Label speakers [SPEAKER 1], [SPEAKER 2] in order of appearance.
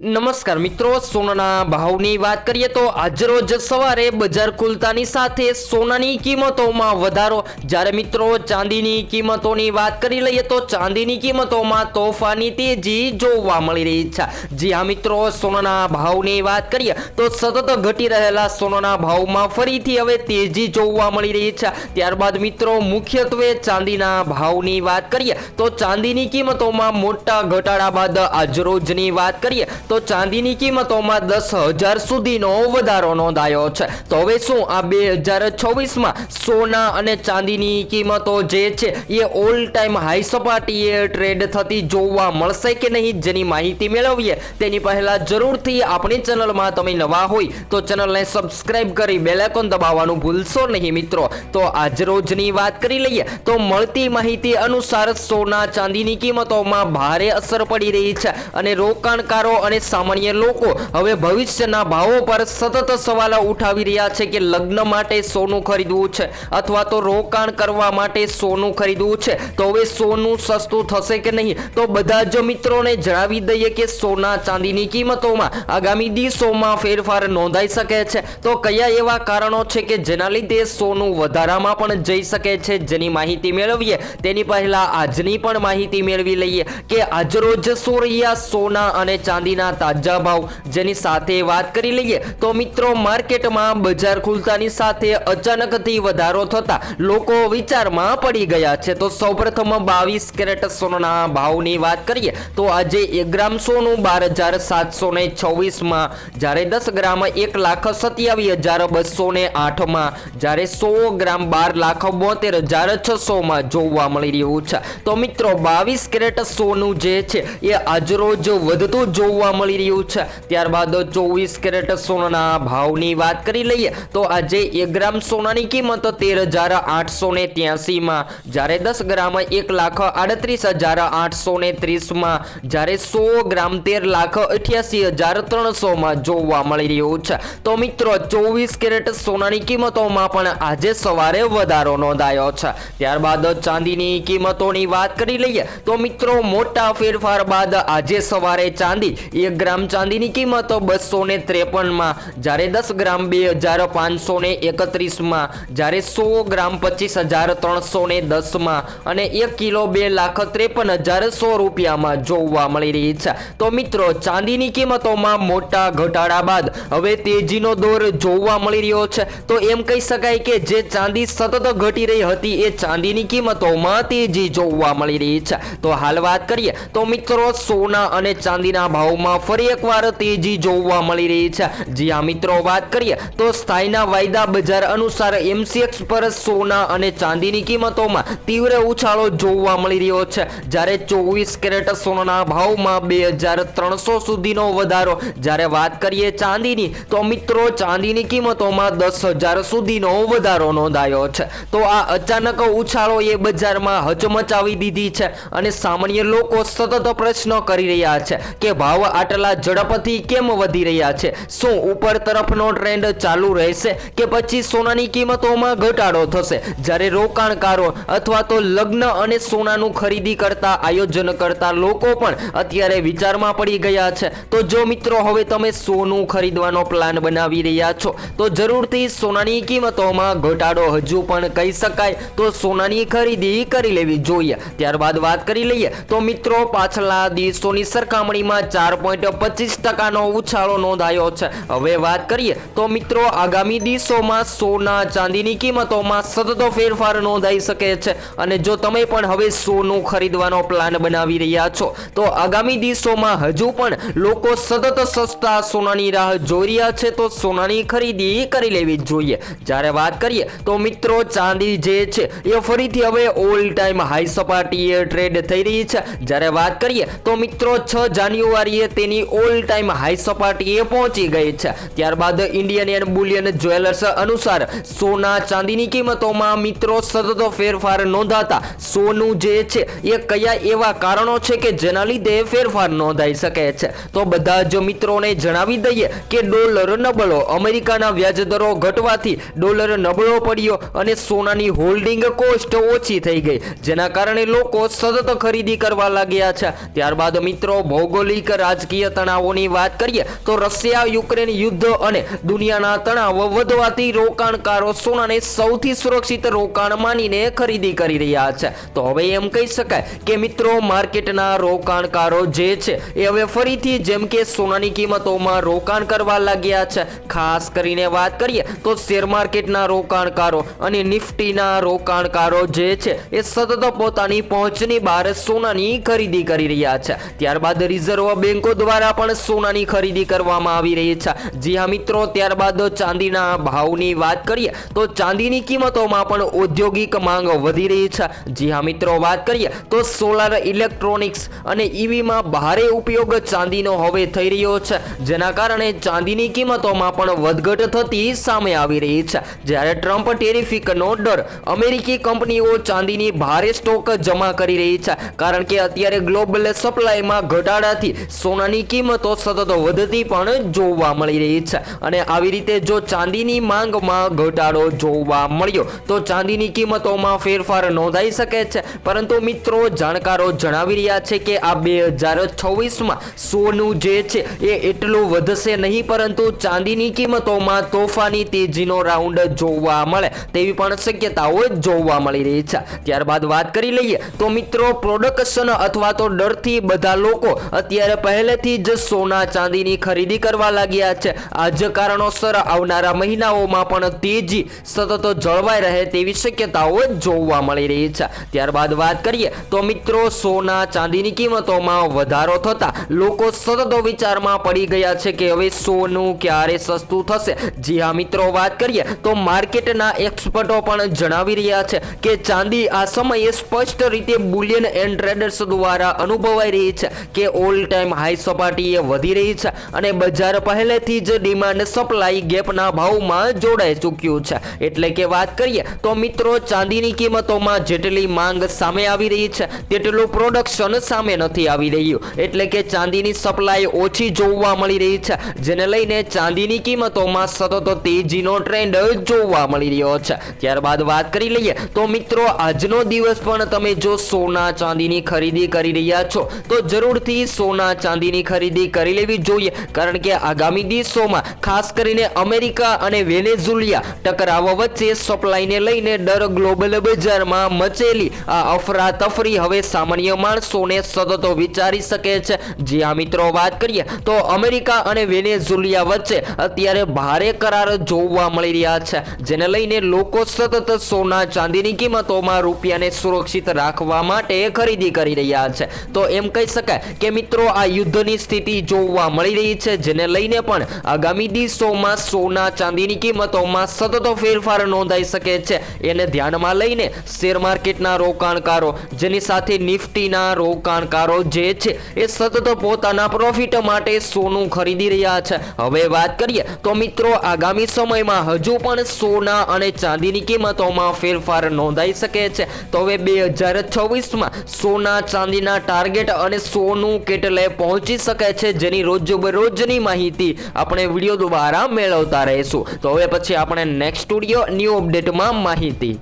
[SPEAKER 1] નમસ્કાર મિત્રો, સોનાના ભાવની વાત કરીએ તો આજરોજ સવારે બજાર ખુલતાની સાથે સોનાની કિંમતોમાં વધારો। જ્યારે મિત્રો ચાંદીની કિંમતોની વાત કરી લઈએ તો ચાંદીની કિંમતોમાં તોફાની તેજી જોવા મળી રહી છે। જી હા મિત્રો, સોનાના ભાવની વાત કરીએ તો સતત ઘટી રહેલા સોનાના ભાવમાં ફરીથી હવે તેજી જોવા મળી રહી છે। ત્યારબાદ મિત્રો મુખ્યત્વે ચાંદીના ભાવની વાત કરીએ તો ચાંદીની કિંમતોમાં મોટા ઘટાડા બાદ આજરોજની વાત કરીએ તો ચાંદીની કિંમતોમાં 10,000 સુધીનો વધારો નોંધાયો છે। તો હવે શું આ 2026માં સોના અને ચાંદીની કિંમતો જે છે એ ઓલ ટાઈમ હાઈ સપાટીએ ટ્રેડ થતી જોવા મળશે કે નહીં, જેની માહિતી મેળવીએ તેની પહેલા જરૂરથી આપણી ચેનલમાં તમે નવા હોય તો ચેનલને સબસ્ક્રાઇબ કરી બેલ આઇકોન દબાવવાનું ભૂલશો નહીં મિત્રો। તો આજરોજની વાત કરી લઈએ તો મળતી માહિતી અનુસાર સોના ચાંદીની કિંમતોમાં ભારે અસર પડી રહી છે અને રોકાણકારો અને સામાન્ય લોકો હવે ભવિષ્યના ભાવો પર સતત સવાલ ઉઠાવી રહ્યા છે કે લગ્ન માટે સોનું ખરીદવું છે અથવા તો રોકાણ કરવા માટે સોનું ખરીદવું છે તો હવે સોનું સસ્તું થશે કે નહીં। તો બધા જ મિત્રોને જણાવી દઈએ કે સોના ચાંદીની કિંમતોમાં આગામી દિવસોમાં ફેરફાર નોંધાઈ શકે છે। તો કયા એવા કારણો છે કે જેના લીધે સોનું વધારામાં પણ જઈ શકે છે, જેની માહિતી મેળવીએ તેની પહેલા આજની પણ માહિતી મેળવી લઈએ કે આજરોજ સોરિયા સોના અને ચાંદીના તાજા ભાવ, જેની સાથે વાત કરી લઈએ તો મિત્રો માર્કેટમાં બજાર ખુલતાની સાથે અચાનકથી વધારો થતા લોકો વિચારમાં પડી ગયા છે। તો સૌપ્રથમ 22 કેરેટ સોનાના ભાવની વાત કરીએ તો આજે 1 ગ્રામ સોનું 12,726માં, જ્યારે 10 ગ્રામ 1,27,208માં, જ્યારે 100 ગ્રામ 12,72,600માં જોવા મળી રહ્યું છે। તો મિત્રો 22 કેરેટ સોનું જે છે એ આજરોજ વધતું જોવા મળી રહ્યું છે। ત્યારબાદ 24 કેરેટ સોનાના ભાવની વાત કરી લઈએ તો આજે 1 ગ્રામ સોનાની કિંમત 13,883માં, જ્યારે 10 ગ્રામ 1,38,830માં, જ્યારે 100 ગ્રામ 13,88,300માં જોવા મળી રહ્યું છે। તો મિત્રો 24 કેરેટ સોનાની કિંમતોમાં પણ આજે સવારે વધારો નોંધાયો છે। ત્યારબાદ ચાંદીની કિંમતોની વાત કરી લઈએ તો મિત્રો મોટા ફેરફાર બાદ આજે સવારે ચાંદી 1 ગ્રામ ચાંદીની કિંમત 253માં, જ્યારે 10 ગ્રામ 2,531માં, જ્યારે 100 ગ્રામ 25,310માં અને 1 કિલો 2,53,100 રૂપિયામાં જોવા મળી રહી છે। તો મિત્રો ચાંદીની કિંમતોમાં મોટા ઘટાડા બાદ હવે તેજીનો દોર જોવા મળી રહ્યો છે। તો એમ કહી શકાય કે જે ચાંદી સતત ઘટી રહી હતી એ ચાંદીની કિંમતોમાં તેજી જોવા મળી રહી છે। તો હાલ વાત કરીએ તો મિત્રો સોના અને ચાંદીના ભાવમાં ફરી એકવાર તેજી જોવા મળી રહી છે। જી હા મિત્રો, વાત કરીએ તો સ્થાયીના વાયદા બજાર અનુસાર MCX પર સોના અને ચાંદીની કિંમતોમાં તીવ્ર ઉછાળો જોવા મળી રહ્યો છે। જ્યારે 24 કેરેટ સોનાના ભાવમાં 2,300 સુધીનો વધારો। જ્યારે વાત કરીએ ચાંદીની તો મિત્રો ચાંદીની કિંમતોમાં 10,000 સુધીનો વધારો નોંધાયો છે। તો આ અચાનક ઉછાળો એ બજારમાં હચમચાવી દીધી છે અને સામાન્ય લોકો સતત પ્રશ્ન કરી રહ્યા છે કે ભાવ આટલા ઝડપથી કેમ વધી રહ્યા છે, શું ઉપર તરફનો ટ્રેન્ડ ચાલુ રહેશે કે પછી સોનાની કિંમતોમાં ઘટાડો થશે। જ્યારે રોકાણકારો અથવા તો લગ્ન અને સોનાનું ખરીદી કરતા આયોજન કરતા લોકો પણ અત્યારે વિચારમાં પડી ગયા છે। તો જો મિત્રો હવે તમે સોનું ખરીદવાનો પ્લાન બનાવી રહ્યા છો તો જરૂરથી સોનાની કિંમતોમાં ઘટાડો હજુ પણ કહી શકાય તો સોનાની ખરીદી કરી લેવી જોઈએ। ત્યારબાદ વાત કરી લઈએ તો મિત્રો પાછલા દિવસોની સરખામણીમાં 4.25% ઉછાળો નોંધાયો છે। હવે વાત કરીએ તો મિત્રો આગામી દિવસોમાં સોના ચાંદીની કિંમતોમાં સતત ફેરફાર નોંધાઈ શકે છે અને જો તમે પણ હવે સોનું ખરીદવાનો પ્લાન બનાવી રહ્યા છો તો આગામી દિવસોમાં હજુ પણ લોકો સતત સસ્તા સોનાની રાહ જોઈ રહ્યા છે તો સોનાની ખરીદી કરી લેવી જોઈએ। જ્યારે વાત કરીએ તો મિત્રો ચાંદી જે છે એ ફરીથી હવે ઓલ ટાઈમ હાઈ સપાટીએ ટ્રેડ થઈ રહી છે। જ્યારે વાત કરીએ તો મિત્રો 6 જાન્યુઆરીએ તેની ઓલ ટાઈમ હાઈ સપાટીએ પહોંચી ગઈ છે। ત્યારબાદ ઇન્ડિયન બુલિયન જ્વેલર્સ અનુસાર સોના ચાંદીની કિંમતોમાં મિત્રો સતત ફેરફાર નોંધાતા સોનું જે છે એ કયા એવા કારણો છે કે જેના લીધે ફેરફાર નોંધાઈ શકે છે। તો બધા જ મિત્રોને જણાવી દઈએ કે ડોલર નબળો, અમેરિકાના વ્યાજ દરો ઘટવાથી ડોલર નબળો પડ્યો અને સોનાની હોલ્ડિંગ કોસ્ટ ઓછી થઈ ગઈ, જેના કારણે લોકો સતત ખરીદી કરવા લાગ્યા છે। ત્યારબાદ મિત્રો ભૌગોલિક રાજકીય આંતરરાષ્ટ્રીય તણાવોની વાત કરીએ તો રશિયા યુક્રેન યુદ્ધ અને દુનિયાના તણાવ વધવાથી રોકાણકારો સોનાને સૌથી સુરક્ષિત રોકાણ માનીને ખરીદી કરી રહ્યા છે. તો હવે એમ કહી શકાય કે મિત્રો માર્કેટના રોકાણકારો જે છે એ હવે ફરીથી જેમ કે સોનાની કિંમતોમાં રોકાણ કરવા લાગ્યા છે. ખાસ કરીને વાત કરીએ તો શેર માર્કેટના રોકાણકારો અને નિફ્ટીના રોકાણકારો જે છે એ સતત પોતાની પહોંચની બહાર સોનાની ખરીદી કરી રહ્યા છે. ત્યારબાદ રિઝર્વ બેંકો દ્વારા પણ સોનાની ખરીદી કરવામાં આવી રહી છે. જી હા મિત્રો, ત્યારબાદ ચાંદીના ભાવની વાત કરીએ તો ચાંદીની કિંમતોમાં પણ ઔદ્યોગિક માંગ વધી રહી છે. જી હા મિત્રો, વાત કરીએ તો સોલાર ઇલેક્ટ્રોનિક્સ અને ઈવીમાં ભારે ઉપયોગ ચાંદીનો હવે થઈ રહ્યો છે, જેના કારણે ચાંદીની કિંમતોમાં પણ વધઘટ થતી સામે આવી રહી છે. જ્યારે ટ્રમ્પ ટેરિફિકનો ડર અમેરિકી કંપનીઓ ચાંદીની ભારે સ્ટોક જમા કરી રહી છે, કારણ કે અત્યારે ગ્લોબલ સપ્લાયમાં ઘટાડાથી સોનાની કિંમતો સતત વધતી પણ જોવા મળી રહી છે. અને આવી રીતે જો ચાંદીની માંગમાં ઘટાડો જોવા મળ્યો તો ચાંદીની કિંમતોમાં ફેરફાર નોંધાઈ શકે છે. પરંતુ મિત્રો, જાણકારો જણાવી રહ્યા છે કે આ 2026માં સોનું જે છે એ એટલું વધશે નહીં, પરંતુ ચાંદીની કિંમતોમાં તોફાની તેજીનો રાઉન્ડ જોવા મળે તેવી પણ શક્યતાઓ જોવા મળી રહી છે. ત્યારબાદ વાત કરી લઈએ તો મિત્રો, પ્રોડક્શન અથવા તો ડરથી બધા લોકો અત્યારે પહેલેથી જ સોના ચાંદીની ખરીદી કરવા લાગ્યા છે. આ જ કારણોસર આવનારા મહિનાઓમાં પણ તેજી સતત જળવાઈ રહે તેવી શક્યતાઓ જોવા મળી રહી છે. ત્યારબાદ વાત કરીએ તો મિત્રો, સોના ચાંદીની કિંમતોમાં વધારો થતા લોકો સતત વિચારમાં પડી ગયા છે કે હવે સોનું ક્યારે સસ્તું થશે. જી હા મિત્રો, વાત કરીએ તો માર્કેટના એક્સપર્ટો પણ જણાવી રહ્યા છે કે ચાંદી આ સમયે સ્પષ્ટ રીતે બુલિયન એન્ડ ટ્રેડર્સ દ્વારા અનુભવાઈ રહી છે કે ઓલ ટાઈમ હાઈ સપાટીએ વધી રહી છે અને બજાર પહેલેથી જ ડિમાન્ડ સપ્લાય ગેપના ભાવમાં જોડાઈ ચૂક્યું છે. એટલે કે વાત કરીએ તો મિત્રો, ચાંદીની કિંમતોમાં જેટલી માંગ સામે આવી રહી છે તેટલું પ્રોડક્શન સામે નથી આવી રહ્યું. એટલે કે ચાંદીની સપ્લાય ઓછી જોવા મળી રહી છે, જેને લઈને ચાંદીની કિંમતોમાં સતત તેજીનો ટ્રેન્ડ જોવા મળી રહ્યો છે. ત્યારબાદ વાત કરી લઈએ તો મિત્રો, આજનો દિવસ પણ તમે જો સોના ચાંદીની ખરીદી કરી રહ્યા છો તો જરૂરથી સોના ચાંદીની ખરીદી કરી લેવી જોઈએ, કારણ કે આગામી દિવસોમાં ખાસ કરીને અમેરિકા અને વેનેઝુલિયા ટકરાવ વચ્ચે સપ્લાયને લઈને ડર ગ્લોબલ બજારમાં મચેલી આ અફરાતફરી હવે સામાન્ય માણસોને સતત વિચારી શકે છે. જે આ મિત્રો, વાત કરીએ તો અમેરિકા અને વેનેઝુલિયા વચ્ચે અત્યારે ભારે કરાર જોવા મળી રહ્યા છે, જેને લઈને લોકો સતત સોના ચાંદીની કિંમતોમાં રૂપિયાને સુરક્ષિત રાખવા માટે ખરીદી કરી રહ્યા છે. તો એમ કહી શકાય કે મિત્રો, આ યુદ્ધની સ્થિતિ જોવા મળી રહી છે, જેને લઈને પણ આગામી દિવસોમાં સોના ચાંદીની કિંમતોમાં સતત ફેરફાર નોંધાઈ શકે છે. એને ધ્યાનમાં લઈને શેર માર્કેટના રોકાણકારો, જેની સાથે નિફ્ટીના રોકાણકારો જે છે એ સતત પોતાના પ્રોફિટ માટે સોનું ખરીદી રહ્યા છે. હવે વાત કરીએ તો મિત્રો, આગામી સમયમાં હજુ પણ સોના અને ચાંદીની કિંમતોમાં ફેરફાર નોંધાઈ શકે છે. તો હવે 2026માં સોના ચાંદીના ટાર્ગેટ અને સોનું કેટલે પહોંચી શકે છે, જેની રોજબરોજની માહિતી આપણે વિડીયો દ્વારા મેળવતા રહીશું. તો હવે પછી આપણે નેક્સ્ટ સ્ટુડિયો ન્યૂ અપડેટમાં માહિતી